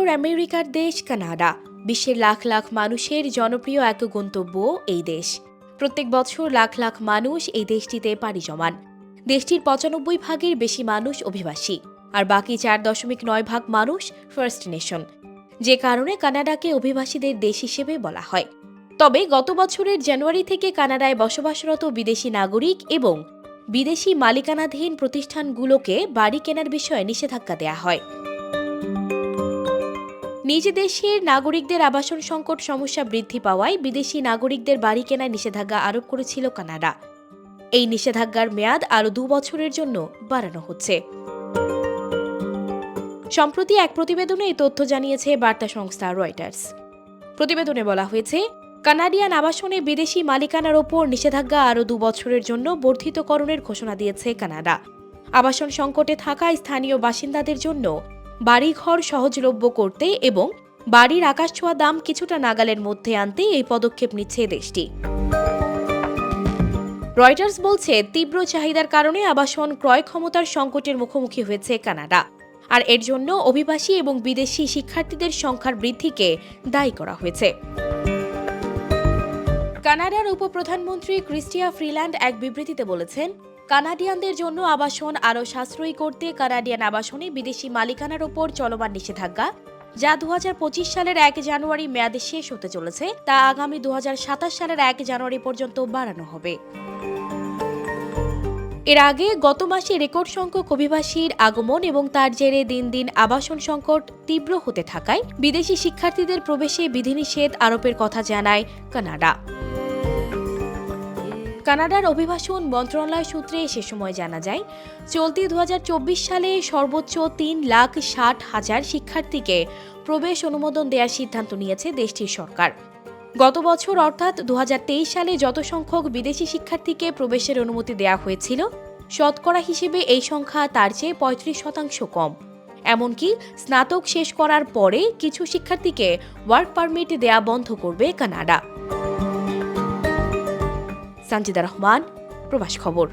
উত্তর আমেরিকার দেশ কানাডা বিশ্বের লাখ লাখ মানুষের জনপ্রিয় এক গন্তব্য এই দেশ। প্রত্যেক বছর লাখ লাখ মানুষ এই দেশটিতে পাড়ি জমান। দেশটির ৯৫ ভাগের বেশি মানুষ অভিবাসী, আর বাকি ৪.৯ ভাগ মানুষ ফার্স্ট নেশন, যে কারণে কানাডাকে অভিবাসীদের দেশ হিসেবে বলা হয়। তবে গত বছরের জানুয়ারি থেকে কানাডায় বসবাসরত বিদেশি নাগরিক এবং বিদেশি মালিকানাধীন প্রতিষ্ঠানগুলোকে বাড়ি কেনার বিষয়ে নিষেধাজ্ঞা দেয়া হয়। নিজ দেশের নাগরিকদের আবাসন সংকট সমস্যা বৃদ্ধি পাওয়ায় বিদেশি নাগরিকদের বাড়ি কেনায় নিষেধাজ্ঞা আরোপ করেছিল কানাডা। এই নিষেধাজ্ঞার মেয়াদ আরও ২ বছরের জন্য বাড়ানো হচ্ছে। সম্প্রতি এক প্রতিবেদনে এই তথ্য জানিয়েছে বার্তা সংস্থা রয়টার্স। প্রতিবেদনে বলা হয়েছে, কানাডিয়ান আবাসনে বিদেশি মালিকানার ওপর নিষেধাজ্ঞা আরও ২ বছরের জন্য বর্ধিতকরণের ঘোষণা দিয়েছে কানাডা। আবাসন সংকটে থাকা স্থানীয় বাসিন্দাদের জন্য বাড়িঘর সহজলভ্য করতে এবং বাড়ির আকাশছোঁয়া দাম কিছুটা নাগালের মধ্যে আনতে এই পদক্ষেপ নিচ্ছে দেশটি। রয়টার্স বলছে, তীব্র চাহিদার কারণে আবাসন ক্রয় ক্ষমতার সংকটের মুখোমুখি হয়েছে কানাডা, আর এর জন্য অভিবাসী এবং বিদেশি শিক্ষার্থীদের সংখ্যার বৃদ্ধিকে দায়ী করা হয়েছে। কানাডার উপপ্রধানমন্ত্রী ক্রিস্টিয়া ফ্রিল্যান্ড এক বিবৃতিতে বলেছেন, কানাডিয়ানদের জন্য আবাসন আরও সাশ্রয়ী করতে কানাডিয়ান আবাসনে বিদেশি মালিকানার ওপর চলমান নিষেধাজ্ঞা, যা ২০২৫ সালের ১ জানুয়ারি মেয়াদে শেষ হতে চলেছে, তা আগামী ২০২৭ সালের ১ জানুয়ারি পর্যন্ত বাড়ানো হবে। এর আগে গত মাসে রেকর্ড সংখ্যক অভিবাসীর আগমন এবং তার জেরে দিন দিন আবাসন সংকট তীব্র হতে থাকায় বিদেশি শিক্ষার্থীদের প্রবেশে বিধিনিষেধ আরোপের কথা জানায় কানাডা। কানাডার অভিবাসন মন্ত্রণালয় সূত্রে সে সময় জানা যায়, চলতি ২০২৪ সালে সর্বোচ্চ ৩,৬০,০০০ শিক্ষার্থীকে প্রবেশ অনুমোদন দেওয়ার সিদ্ধান্ত নিয়েছে দেশটির সরকার। গত বছর অর্থাৎ ২০২৩ সালে যত সংখ্যক বিদেশি শিক্ষার্থীকে প্রবেশের অনুমতি দেওয়া হয়েছিল, শতকরা হিসেবে এই সংখ্যা তার চেয়ে ৩৫% কম। এমনকি স্নাতক শেষ করার পরে কিছু শিক্ষার্থীকে ওয়ার্ক পারমিট দেয়া বন্ধ করবে কানাডা। সানজিদা রহমান, প্রবাস খবর।